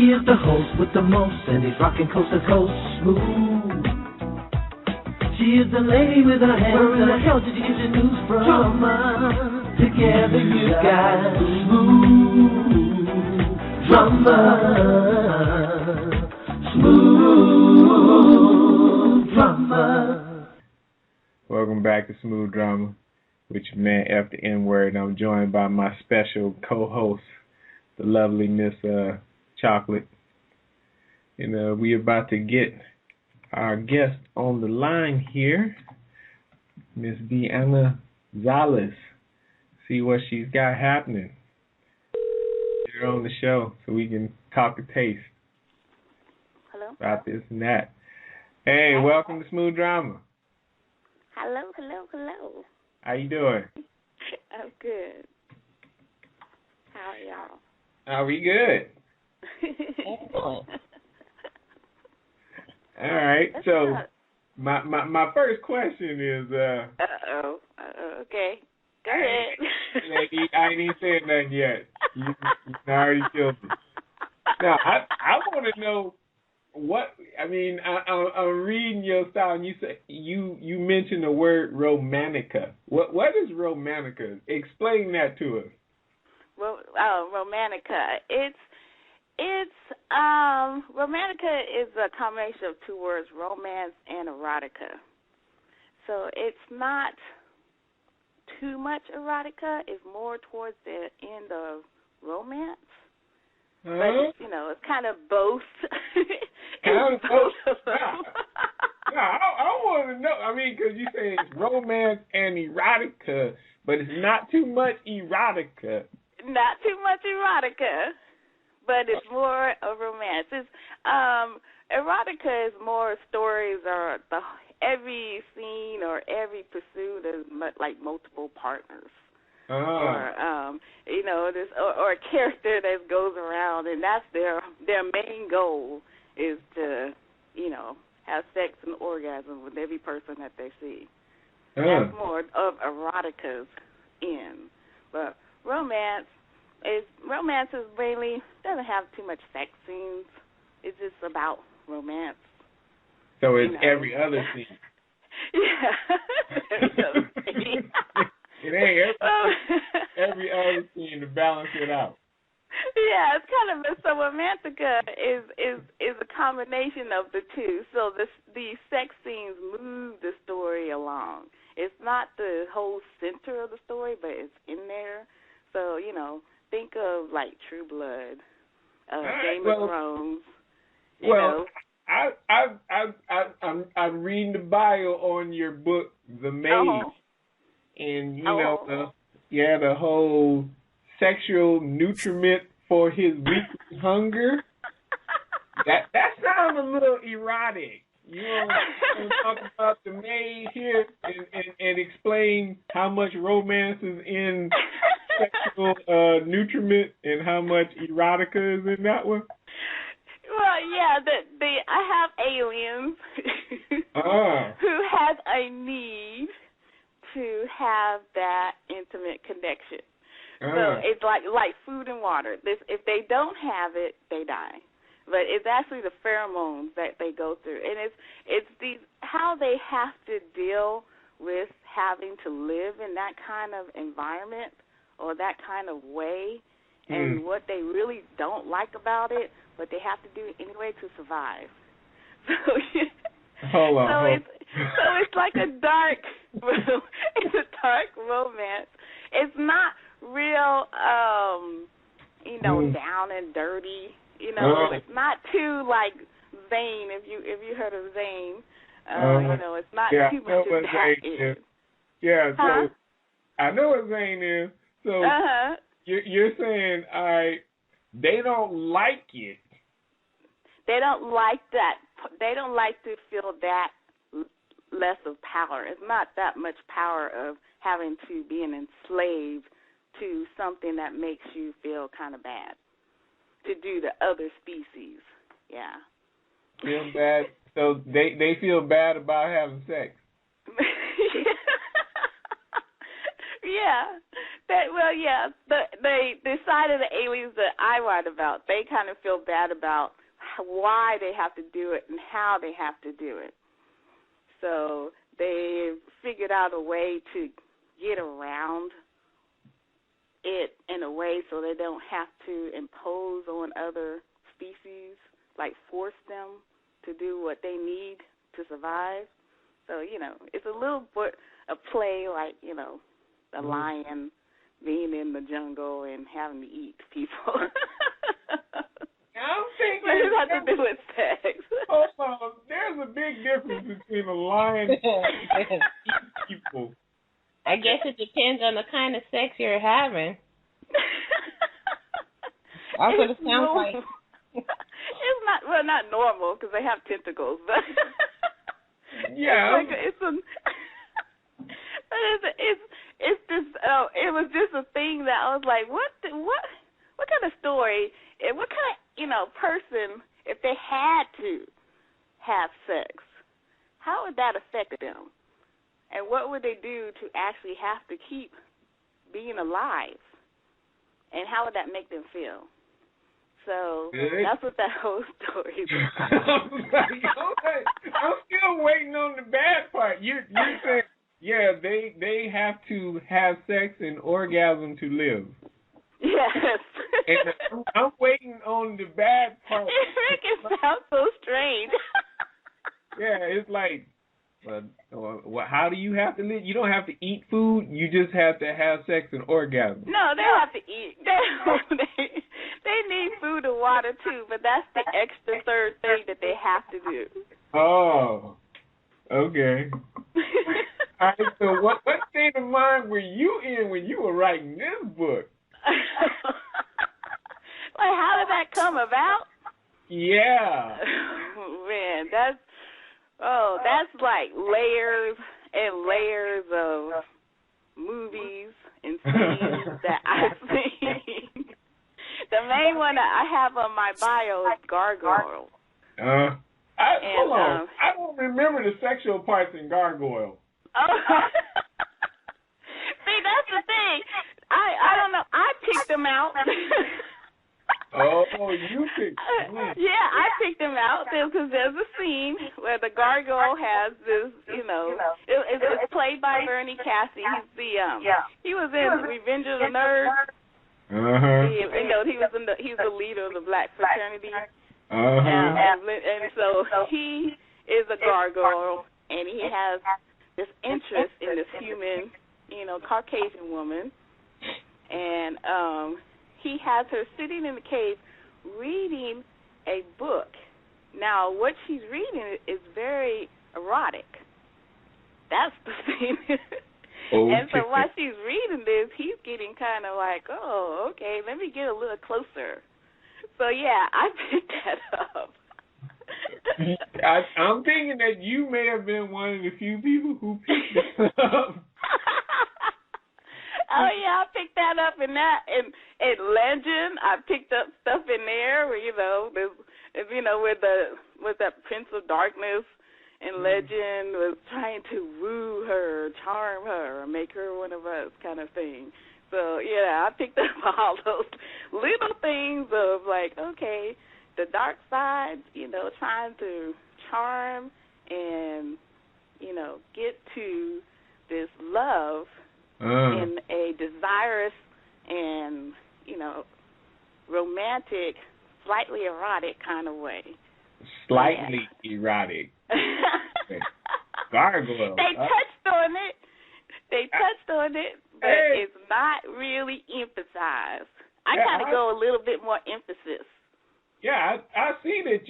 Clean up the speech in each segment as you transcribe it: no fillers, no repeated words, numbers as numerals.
He is the host with the most, and he's rocking coast to coast smooth. She is the lady with her hands. Where in the hell did you get your news from? Drama. Together you got smooth drama. Smooth drama. Welcome back to Smooth Drama with your man F the N-word. I'm joined by my special co-host, the lovely Miss Chocolate. And we're about to get our guest on the line here, Miss Deana Zhollis. See what she's got happening. Get her on the show so we can talk the taste. Hello? About this and that. Hey, welcome to Smooth Drama. Hello, hello, hello. How you doing? I'm good. How are y'all? Are we good? All right. So my first question is okay. Go ahead. I ain't even said nothing yet. You already killed me. Now I want to know what I'm reading your style, and you say you mentioned the word romantica. What is romantica? Explain that to us. Well, romantica. It's romantica is a combination of two words, romance and erotica. So it's not too much erotica. It's more towards the end of romance. But it's kind of both. It's both of them. I want to know. I mean, because you say it's romance and erotica, but it's not too much erotica. Not too much erotica, but it's more of romance. It's erotica is more stories or every scene or every pursuit is like multiple partners. Or this or a character that goes around, and that's their main goal is to have sex and orgasm with every person that they see. That's more of erotica's end. But romance is mainly doesn't have too much sex scenes. It's just about romance. So it's every other scene. Yeah. Every other scene. It ain't every other scene to balance it out. Yeah, it's kind of so romantica is a combination of the two. So the sex scenes move the story along. It's not the whole center of the story, but it's in there. So think of like True Blood, Game of Thrones. I'm reading the bio on your book, The Maid. And, the whole sexual nutriment for his weekly hunger. That sounds a little erotic. You want to talk about the maid here and explain how much romance is in sexual nutriment and how much erotica is in that one? Well, yeah, I have aliens who has a need to have that intimate connection. So it's like food and water. If they don't have it, they die. But it's actually the pheromones that they go through, and it's these how they have to deal with having to live in that kind of environment or that kind of way, and what they really don't like about it, but they have to do anyway to survive. So it's like a dark. It's a dark romance. It's not real, down and dirty. It's not too like Zane. If you heard of Zane, it's not too much of that. Yeah, so I know what Zane is. So you're saying, they don't like it. They don't like that. They don't like to feel that less of power. It's not that much power of having to be an enslaved to something that makes you feel kind of bad to do the other species. Yeah. Feel bad. So they feel bad about having sex. Yeah. They decided the aliens that I write about, they kind of feel bad about why they have to do it and how they have to do it. So they figured out a way to get around it in a way so they don't have to impose on other species, like force them to do what they need to survive. So, it's a little bit of play, like, the lion being in the jungle and having to eat people. I'm thinking what does that have to do with sex? Hold on, there's a big difference between a lion and people. I guess it depends on the kind of sex you're having. That's what it sounds like. It's not normal because they have tentacles, but yeah, it's just it was just a thing that I was like, what kind of story, and what kind of person, if they had to have sex, how would that affect them? And what would they do to actually have to keep being alive? And how would that make them feel? So that's what that whole story is about. I'm still waiting on the bad part. You're saying, yeah, they have to have sex and orgasm to live. Yes. And I'm waiting on the bad part. It sounds so strange. Yeah, it's like, how do you have to live? You don't have to eat food. You just have to have sex and orgasm. No, they have to eat. They need food and water too, but that's the extra third thing that they have to do. Oh, okay. All right, so what state of mind were you in when you were writing this book? Like, how did that come about? Yeah. Man, that's like layers and layers of movies and scenes that I've seen. The main one that I have on my bio is Gargoyle. Hold on. I don't remember the sexual parts in Gargoyle. Oh. See, that's the thing. I don't know. I picked them out. Oh, you picked them. Yeah, I picked them out because there's a scene where the gargoyle has this, it's played by Bernie Cassie. He was in Revenge of the Nerds. He was the leader of the Black fraternity. And so he is a gargoyle, and he has this interest in this human, Caucasian woman, and he has her sitting in the cave reading a book. Now, what she's reading is very erotic. That's the thing. Okay. And so while she's reading this, he's getting kind of like, oh, okay, let me get a little closer. So, yeah, I picked that up. I'm thinking that you may have been one of the few people who picked it up. Oh yeah, I picked that up in Legend. I picked up stuff in there where with that Prince of Darkness in Legend was trying to woo her, charm her, or make her one of us, kind of thing. So yeah, I picked up all those little things of like, okay, the dark side, trying to charm and get to this love. In a desirous and, romantic, slightly erotic kind of way. Slightly erotic. Gargoyle. They touched on it, but it's not really emphasized. I gotta go a little bit more emphasis. Yeah, I see that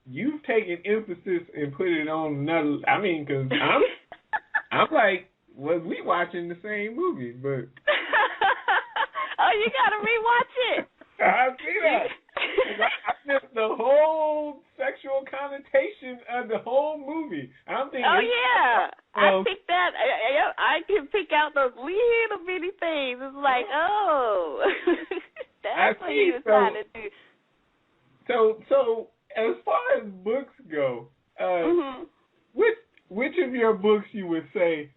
you've taken emphasis and put it on another. I mean, because I'm like, was we watching the same movie? But oh, you gotta rewatch it. I see that. I missed the whole sexual connotation of the whole movie. I'm thinking. Oh yeah, I picked that. I can pick out those little bitty things. It's like, oh, that's what he was trying to do. So as far as books go, which of your books you would say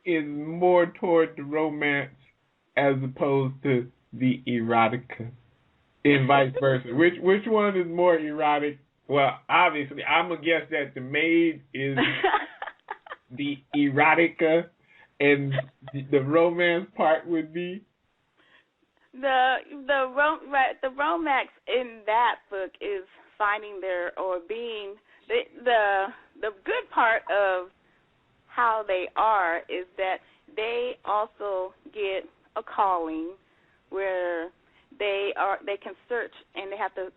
is more toward the romance as opposed to the erotica, and vice versa? Which one is more erotic? Well, obviously, I'm gonna guess that the maid is the erotica, and the romance part would be the romance in that book is finding being the good part of how they are is that they also get a calling where they can search, and they have to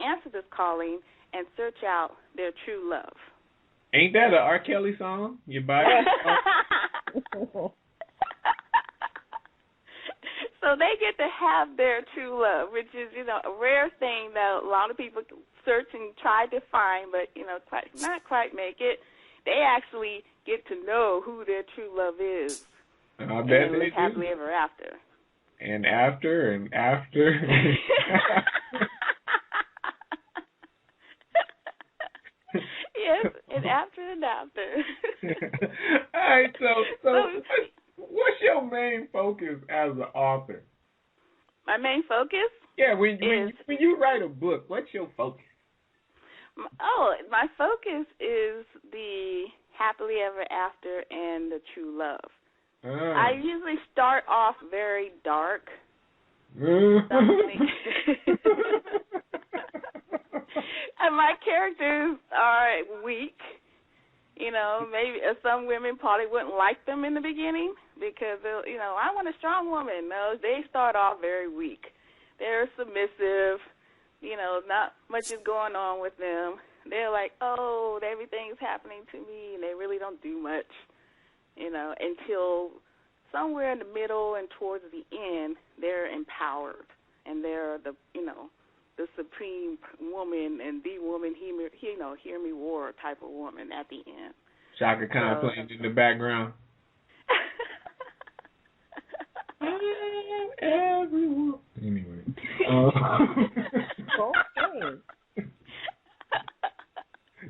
answer this calling and search out their true love. Ain't that a R. Kelly song? Your body. So they get to have their true love, which is, a rare thing that a lot of people search and try to find, but, not quite make it. They actually get to know who their true love is. I bet they live do. happily ever after. And after and after. Yes, and after and after. All right, so what's your main focus as an author? My main focus? Yeah, when you write a book, what's your focus? My focus is the happily ever after and the true love. I usually start off very dark. And my characters are weak. Maybe some women probably wouldn't like them in the beginning because, I want a strong woman. No, they start off very weak. They're submissive. Not much is going on with them. They're like, oh, everything's happening to me, and they really don't do much, until somewhere in the middle and towards the end, they're empowered, and they're the supreme woman and the woman, hear me roar type of woman at the end. Shaka Khan playing in the background. Everyone. Anyway. Okay.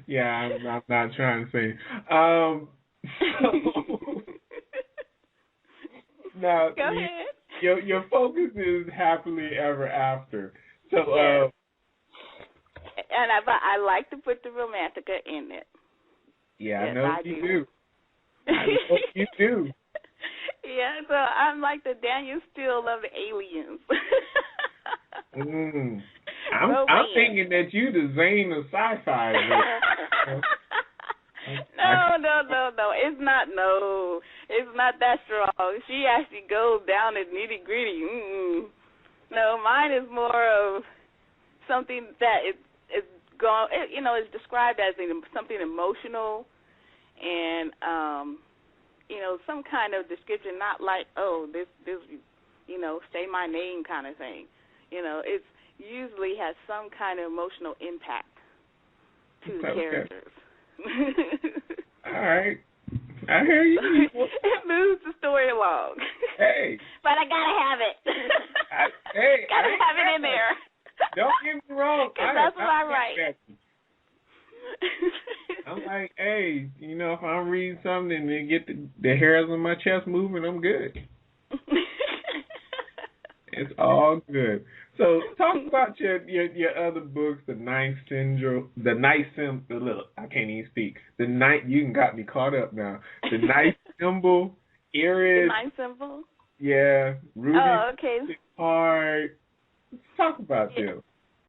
Yeah, I'm not trying to say. Now, Go ahead. Your focus is happily ever after. So, yes. And I like to put the romantica in it. Yeah, yes, I know you do. I know you do. Yeah, so I'm like the Daniel Steele of the aliens. I'm thinking that you the Zane of sci-fi. No. It's not. No, it's not that strong. She actually goes down to nitty gritty. No, mine is more of something that is gone. It's described as something emotional and some kind of description, not like this say my name kind of thing. It's usually has some kind of emotional impact to the characters. All right. I hear you. It moves the story along. Hey. But I gotta have it. Gotta have it in there. Don't get me wrong. Because that's what I write. I'm like, hey, if I'm reading something and then get the hairs on my chest moving, I'm good. It's all good. So talk about your other books, the Ninth Syndrome, I can't even speak. You got me caught up now. The Ninth Symbol, Iris. The Ninth Symbol? Yeah. Ruby. Oh, okay. Hard. Let's talk about them.